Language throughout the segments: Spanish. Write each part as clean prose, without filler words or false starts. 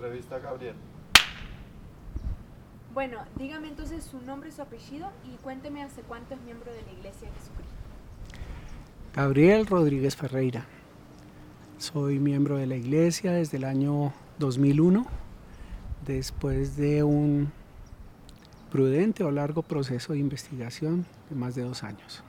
Entrevista a Gabriel. Bueno, dígame entonces su nombre y su apellido y cuénteme hace cuánto es miembro de la Iglesia de Jesucristo. Gabriel Rodríguez Ferreira. Soy miembro de la Iglesia desde el año 2001, después de un prudente o largo proceso de investigación de más de 2 años.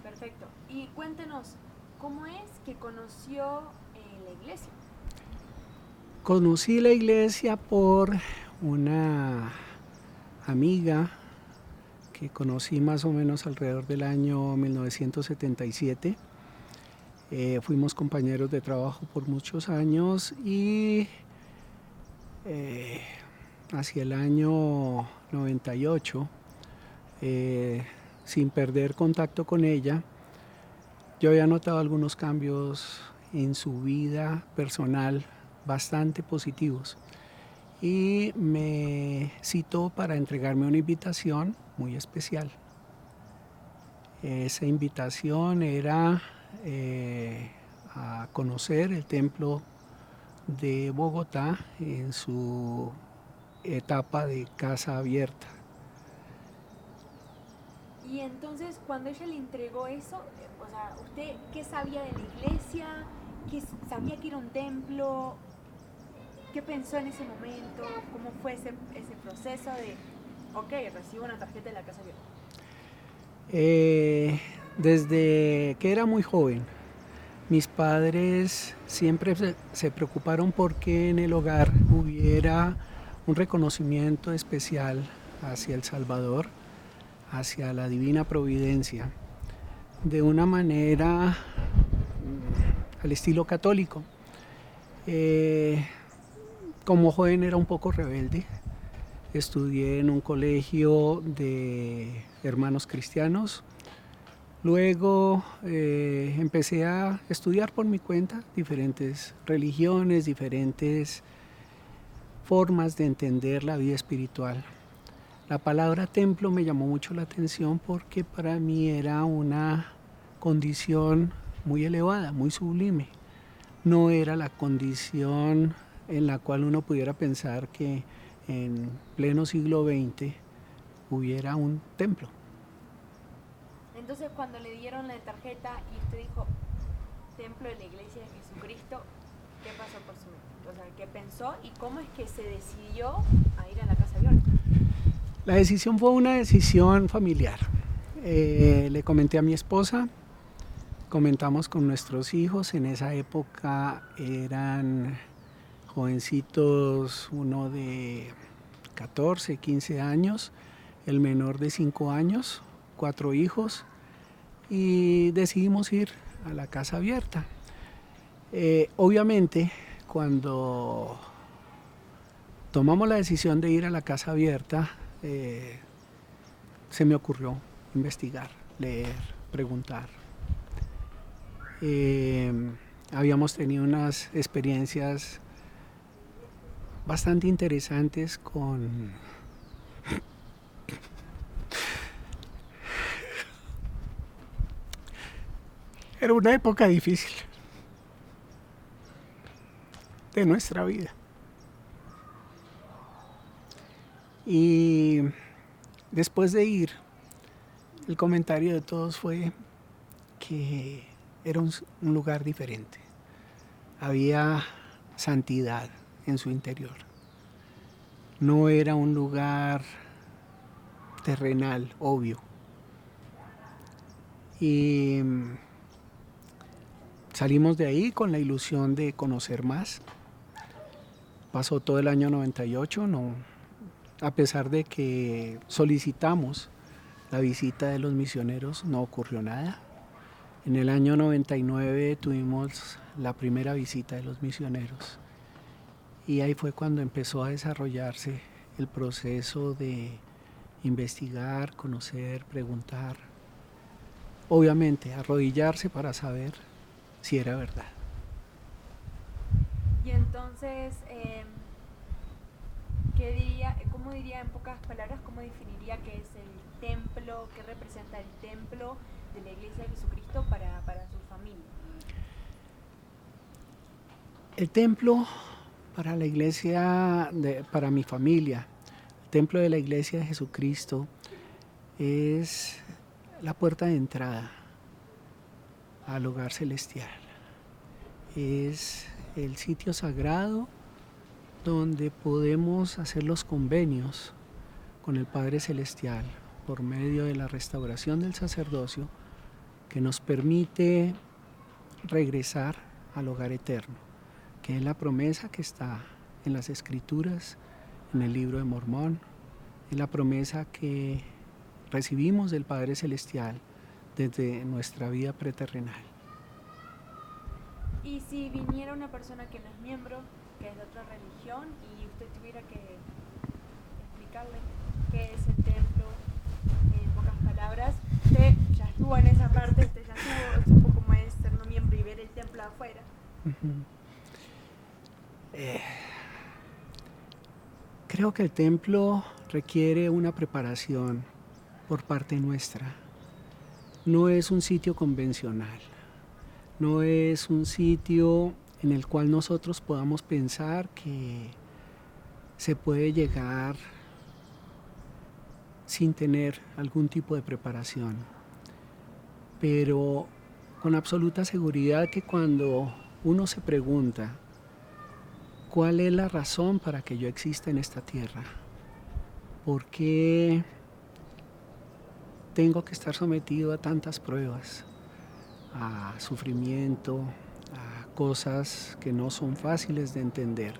Perfecto. Y cuéntenos, ¿cómo es que conoció la Iglesia? Conocí la Iglesia por una amiga que conocí más o menos alrededor del año 1977. Fuimos compañeros de trabajo por muchos años y hacia el año 98, sin perder contacto con ella, yo había notado algunos cambios en su vida personal bastante positivos y me citó para entregarme una invitación muy especial. Esa invitación era a conocer el templo de Bogotá en su etapa de casa abierta. Y entonces, cuando ella le entregó eso, o sea, ¿usted qué sabía de la iglesia? ¿Qué sabía que era un templo? ¿Qué pensó en ese momento? ¿Cómo fue ese proceso de, ok, recibo una tarjeta de la casa abierta? Desde que era muy joven, mis padres siempre se preocuparon porque en el hogar hubiera un reconocimiento especial hacia el Salvador, hacia la divina providencia, de una manera al estilo católico. Como joven era un poco rebelde. Estudié en un colegio de hermanos cristianos. Luego empecé a estudiar por mi cuenta diferentes religiones, diferentes formas de entender la vida espiritual. La palabra templo me llamó mucho la atención porque para mí era una condición muy elevada, muy sublime. No era la condición en la cual uno pudiera pensar que en pleno siglo XX hubiera un templo. Entonces, cuando le dieron la tarjeta y usted dijo, templo de la Iglesia de Jesucristo, ¿qué pasó por su mente? O sea, ¿qué pensó y cómo es que se decidió a ir a la casa abierta? La decisión fue una decisión familiar. Le comenté a mi esposa, comentamos con nuestros hijos. En esa época eran jovencitos, uno de 14, 15 años, el menor de 5 años, 4 hijos, y decidimos ir a la casa abierta. Obviamente, cuando tomamos la decisión de ir a la casa abierta, se me ocurrió investigar, leer, preguntar. Habíamos tenido unas experiencias bastante interesantes con Era una época difícil de nuestra vida. Y después de ir, el comentario de todos fue que era un lugar diferente. Había santidad en su interior. No era un lugar terrenal, obvio. Y salimos de ahí con la ilusión de conocer más. Pasó todo el año 98, a pesar de que solicitamos la visita de los misioneros, no ocurrió nada. En el año 99 tuvimos la primera visita de los misioneros y ahí fue cuando empezó a desarrollarse el proceso de investigar, conocer, preguntar. Obviamente, arrodillarse para saber si era verdad. Y entonces, ¿cómo diría en pocas palabras, cómo definiría qué es el templo, qué representa el templo de la Iglesia de Jesucristo para su familia? El templo Para la iglesia, para mi familia, el templo de la iglesia de Jesucristo es la puerta de entrada al hogar celestial. Es el sitio sagrado donde podemos hacer los convenios con el Padre Celestial por medio de la restauración del sacerdocio que nos permite regresar al hogar eterno, que es la promesa que está en las Escrituras, en el libro de Mormón, es la promesa que recibimos del Padre Celestial desde nuestra vida preterrenal. Y si viniera una persona que no es miembro, que es de otra religión, y usted tuviera que explicarle qué es el templo en pocas palabras, usted ya estuvo en esa parte, usted ya supo cómo es ser no miembro y ver el templo afuera. Creo que el templo requiere una preparación por parte nuestra. No es un sitio convencional, no es un sitio en el cual nosotros podamos pensar que se puede llegar sin tener algún tipo de preparación. Pero con absoluta seguridad que cuando uno se pregunta cuál es la razón para que yo exista en esta tierra, ¿por qué tengo que estar sometido a tantas pruebas, a sufrimiento, a cosas que no son fáciles de entender?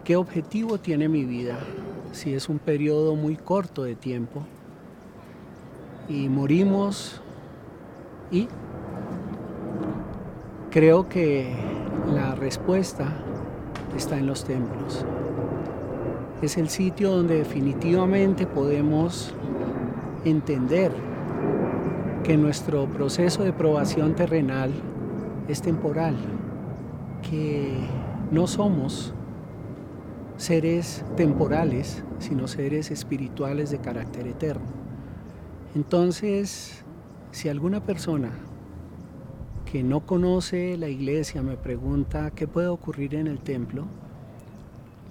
¿Qué objetivo tiene mi vida si es un periodo muy corto de tiempo y morimos? Y creo que la respuesta está en los templos. Es el sitio donde definitivamente podemos entender que nuestro proceso de probación terrenal es temporal, que no somos seres temporales, sino seres espirituales de carácter eterno. Entonces, si alguna persona que no conoce la iglesia me pregunta qué puede ocurrir en el templo,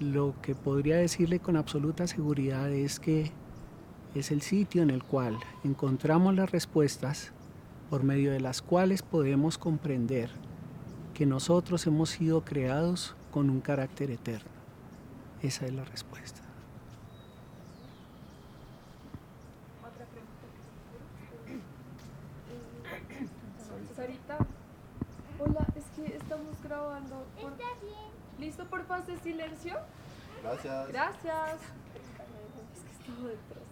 lo que podría decirle con absoluta seguridad es que es el sitio en el cual encontramos las respuestas por medio de las cuales podemos comprender que nosotros hemos sido creados con un carácter eterno. Esa es la respuesta. Otra pregunta. Sarita, hola, es que estamos grabando. ¿Listo por paz de silencio? Gracias. Gracias. Es que estaba detrás.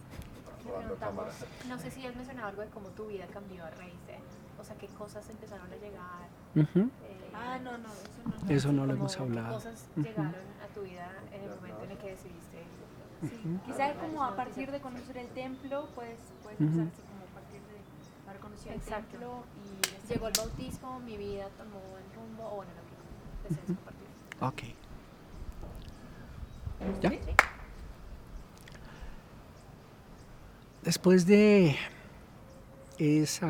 Le preguntamos, no sé si has mencionado algo de cómo tu vida cambió a raíz de, o sea, qué cosas empezaron a llegar. No, Eso no lo Como hemos hablado. ¿Qué cosas llegaron a tu vida en el momento en el que decidiste? sí. Quizás como a partir de conocer el templo, puedes usar así como a partir de haber conocido el Exacto. templo y Llegó el bautismo, mi vida tomó el rumbo, o bueno, lo que desees compartir. Ok. ¿Ya? Sí. Después de ese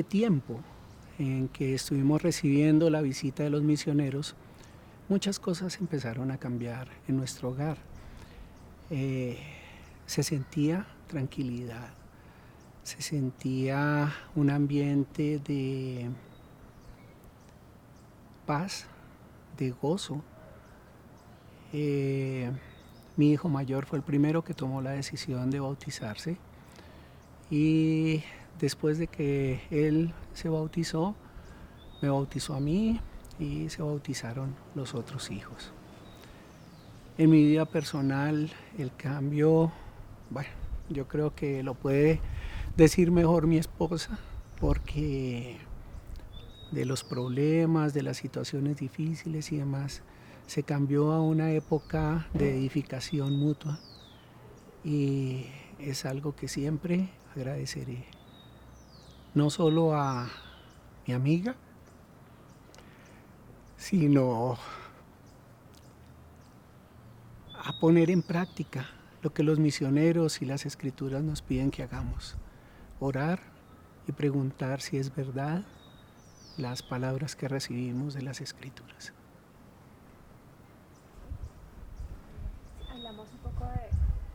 tiempo en que estuvimos recibiendo la visita de los misioneros, muchas cosas empezaron a cambiar en nuestro hogar. Se sentía tranquilidad, se sentía un ambiente de paz, de gozo. Mi hijo mayor fue el primero que tomó la decisión de bautizarse y después de que él se bautizó, me bautizó a mí y se bautizaron los otros hijos. En mi vida personal el cambio, bueno, yo creo que lo puede decir mejor mi esposa, porque de los problemas, de las situaciones difíciles y demás, se cambió a una época de edificación mutua y es algo que siempre agradeceré, no solo a mi amiga, sino a poner en práctica lo que los misioneros y las escrituras nos piden que hagamos: orar y preguntar si es verdad las palabras que recibimos de las Escrituras. Hablamos un poco de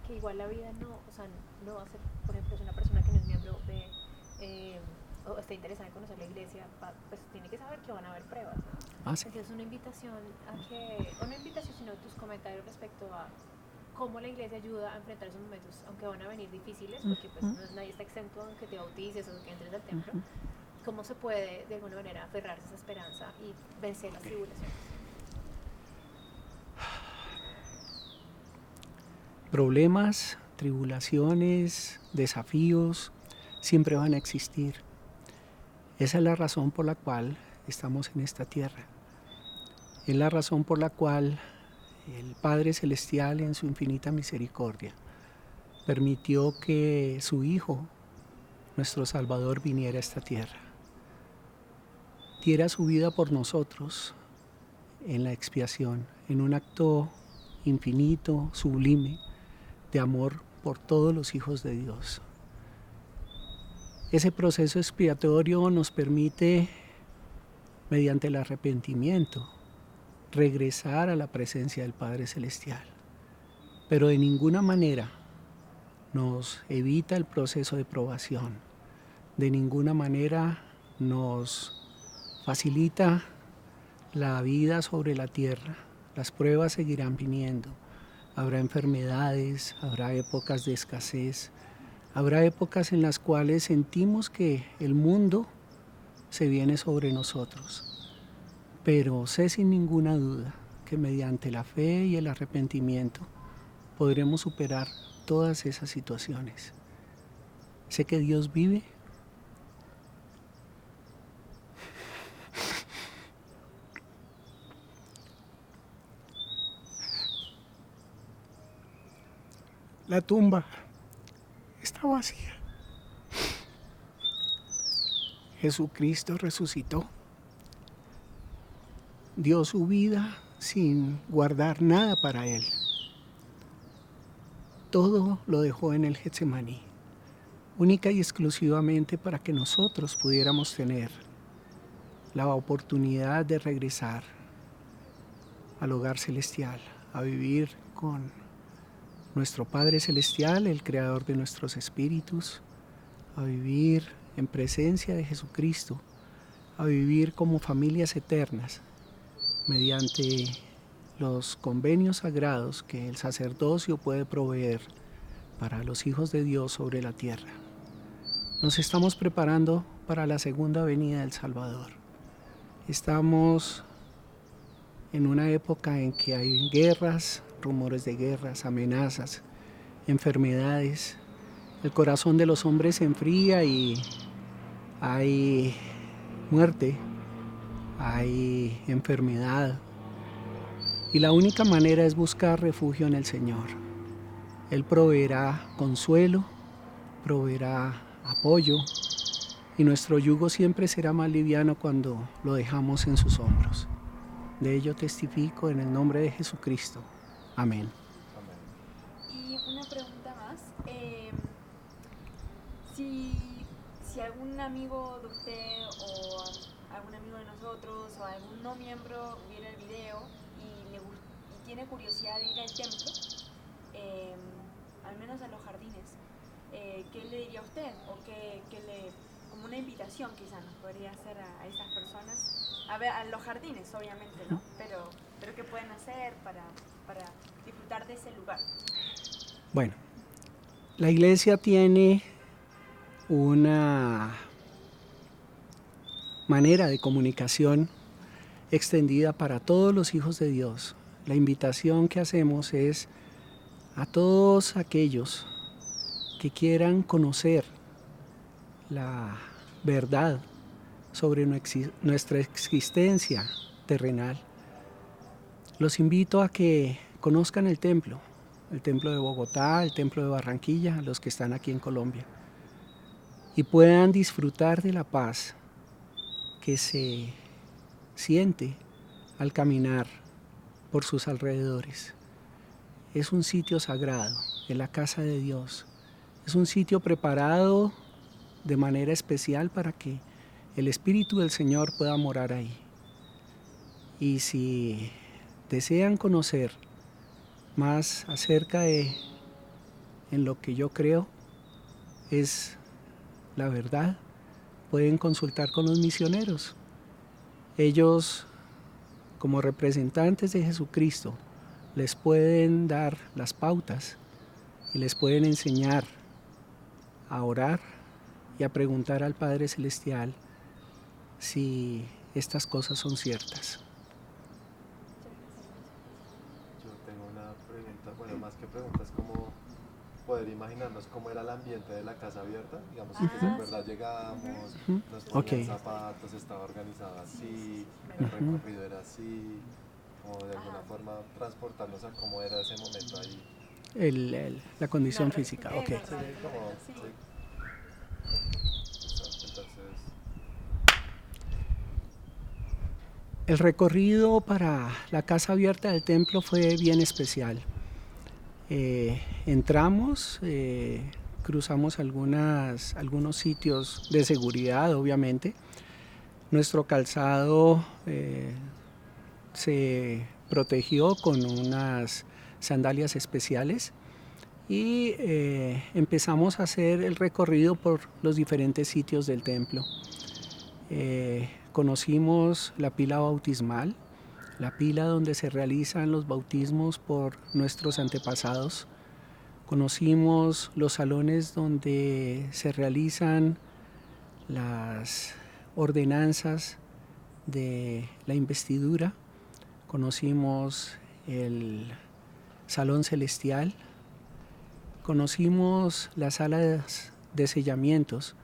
que igual la vida no, o sea, no va a ser, por ejemplo, si una persona que no es miembro de, o está interesada en conocer la iglesia, pues tiene que saber que van a haber pruebas, ¿no? Sí. Entonces una invitación a que, o no invitación, sino tus comentarios respecto a cómo la iglesia ayuda a enfrentar esos momentos, aunque van a venir difíciles, porque pues nadie está exento a que te bautices o que entres al templo. ¿Cómo se puede de alguna manera aferrarse a esa esperanza y vencer las tribulaciones? Problemas, tribulaciones, desafíos, siempre van a existir. Esa es la razón por la cual estamos en esta tierra. Es la razón por la cual el Padre Celestial, en su infinita misericordia, permitió que su Hijo, nuestro Salvador, viniera a esta tierra. Diera su vida por nosotros en la expiación, en un acto infinito, sublime, de amor por todos los hijos de Dios. Ese proceso expiatorio nos permite, mediante el arrepentimiento, regresar a la presencia del Padre Celestial, pero de ninguna manera nos evita el proceso de probación, de ninguna manera nos facilita la vida sobre la tierra. Las pruebas seguirán viniendo. Habrá enfermedades, habrá épocas de escasez, habrá épocas en las cuales sentimos que el mundo se viene sobre nosotros. Pero sé sin ninguna duda que mediante la fe y el arrepentimiento podremos superar todas esas situaciones. Sé que Dios vive. La tumba está vacía. Jesucristo resucitó. Dio su vida sin guardar nada para Él. Todo lo dejó en el Getsemaní, única y exclusivamente para que nosotros pudiéramos tener la oportunidad de regresar al hogar celestial, a vivir con nuestro Padre Celestial, el Creador de nuestros espíritus, a vivir en presencia de Jesucristo, a vivir como familias eternas, mediante los convenios sagrados que el sacerdocio puede proveer para los hijos de Dios sobre la tierra. Nos estamos preparando para la segunda venida del Salvador. Estamos en una época en que hay guerras, rumores de guerras, amenazas, enfermedades. El corazón de los hombres se enfría y hay muerte, hay enfermedad. Y la única manera es buscar refugio en el Señor. Él proveerá consuelo, proveerá apoyo, y nuestro yugo siempre será más liviano cuando lo dejamos en sus hombros. De ello testifico en el nombre de Jesucristo. Amén. Y una pregunta más. Si algún amigo de usted o algún amigo de nosotros o algún no miembro viera el video y tiene curiosidad de ir al templo, al menos a los jardines, ¿qué le diría a usted? O como una invitación quizás nos podría hacer a esas personas, a ver, a los jardines obviamente, ¿no? Pero ¿qué pueden hacer para disfrutar de ese lugar? Bueno, la iglesia tiene una manera de comunicación extendida para todos los hijos de Dios. La invitación que hacemos es a todos aquellos que quieran conocer la verdad sobre nuestra existencia terrenal. Los invito a que conozcan el templo de Bogotá, el templo de Barranquilla, los que están aquí en Colombia, y puedan disfrutar de la paz que se siente al caminar por sus alrededores. Es un sitio sagrado, es la casa de Dios. Es un sitio preparado de manera especial para que el Espíritu del Señor pueda morar ahí. Y si desean conocer más acerca de en lo que yo creo es la verdad, pueden consultar con los misioneros. Ellos, como representantes de Jesucristo, les pueden dar las pautas y les pueden enseñar a orar y a preguntar al Padre Celestial si estas cosas son ciertas. Yo tengo una pregunta, bueno, más que preguntas, como poder imaginarnos cómo era el ambiente de la casa abierta, digamos, que si en verdad llegábamos, nos ponían zapatos, estaba organizado así, el recorrido era así, como de alguna forma transportarnos a cómo era ese momento ahí. La condición física, ok. Sí, como, sí. Entonces, el recorrido para la casa abierta del templo fue bien especial. Entramos, cruzamos algunos sitios de seguridad, obviamente. Nuestro calzado se protegió con unas sandalias especiales y empezamos a hacer el recorrido por los diferentes sitios del templo. Conocimos la pila bautismal, la pila donde se realizan los bautismos por nuestros antepasados. Conocimos los salones donde se realizan las ordenanzas de la investidura. Conocimos el salón celestial. Conocimos las salas de sellamientos,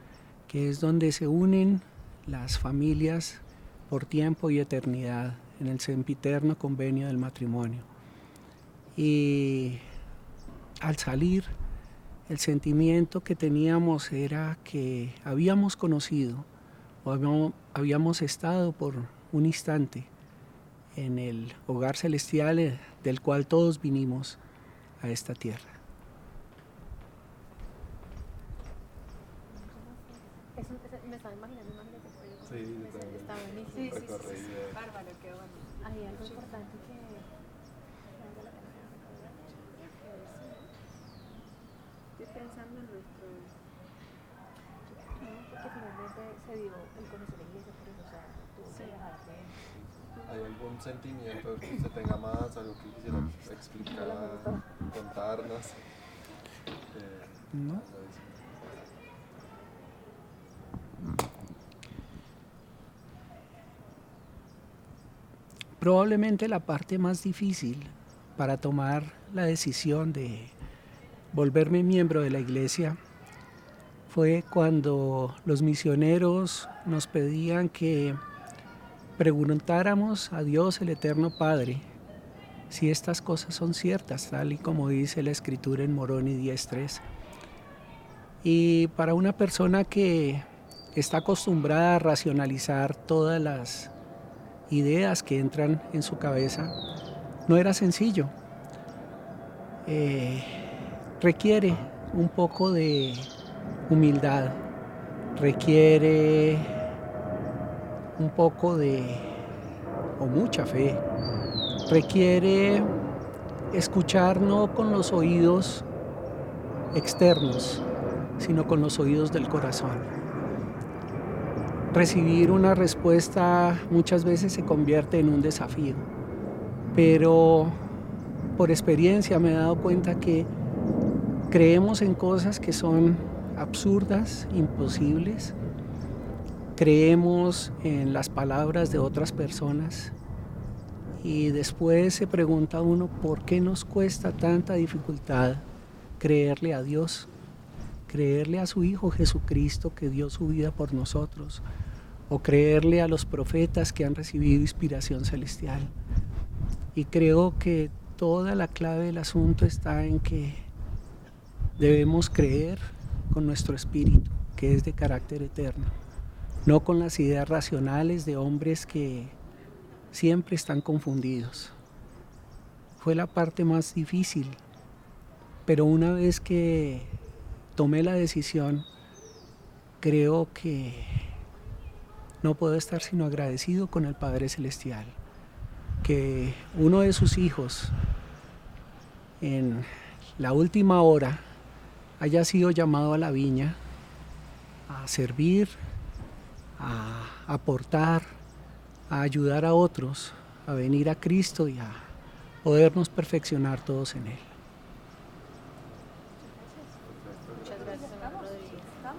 que es donde se unen las familias por tiempo y eternidad en el sempiterno convenio del matrimonio. Y al salir, el sentimiento que teníamos era que habíamos conocido o habíamos estado por un instante en el hogar celestial del cual todos vinimos a esta tierra. Me estaba imaginando imágenes de fuego. Sí, Está buenísimo. Sí, recorrido. bárbaro, qué bueno. Hay algo importante que Estoy pensando en nuestro... porque finalmente se dio el conocer la iglesia por eso, o sea, tuvo que dejar de... ¿Hay algún sentimiento que usted tenga más, algo que quisiera explicar, contarnos? ¿No? Probablemente la parte más difícil para tomar la decisión de volverme miembro de la iglesia fue cuando los misioneros nos pedían que preguntáramos a Dios, el Eterno Padre, si estas cosas son ciertas, tal y como dice la Escritura en Moroni 10:3. Y para una persona que está acostumbrada a racionalizar todas las ideas que entran en su cabeza, no era sencillo. Requiere un poco de humildad, requiere un poco o mucha fe, requiere escuchar no con los oídos externos, sino con los oídos del corazón. Recibir una respuesta muchas veces se convierte en un desafío, pero por experiencia me he dado cuenta que creemos en cosas que son absurdas, imposibles. Creemos en las palabras de otras personas y después se pregunta uno por qué nos cuesta tanta dificultad creerle a Dios, creerle a su Hijo Jesucristo que dio su vida por nosotros, o creerle a los profetas que han recibido inspiración celestial. Y creo que toda la clave del asunto está en que debemos creer con nuestro espíritu, que es de carácter eterno, no con las ideas racionales de hombres que siempre están confundidos. Fue la parte más difícil, pero una vez que tomé la decisión, creo que no puedo estar sino agradecido con el Padre Celestial, que uno de sus hijos en la última hora haya sido llamado a la viña, a servir, a aportar, a ayudar a otros, a venir a Cristo y a podernos perfeccionar todos en Él.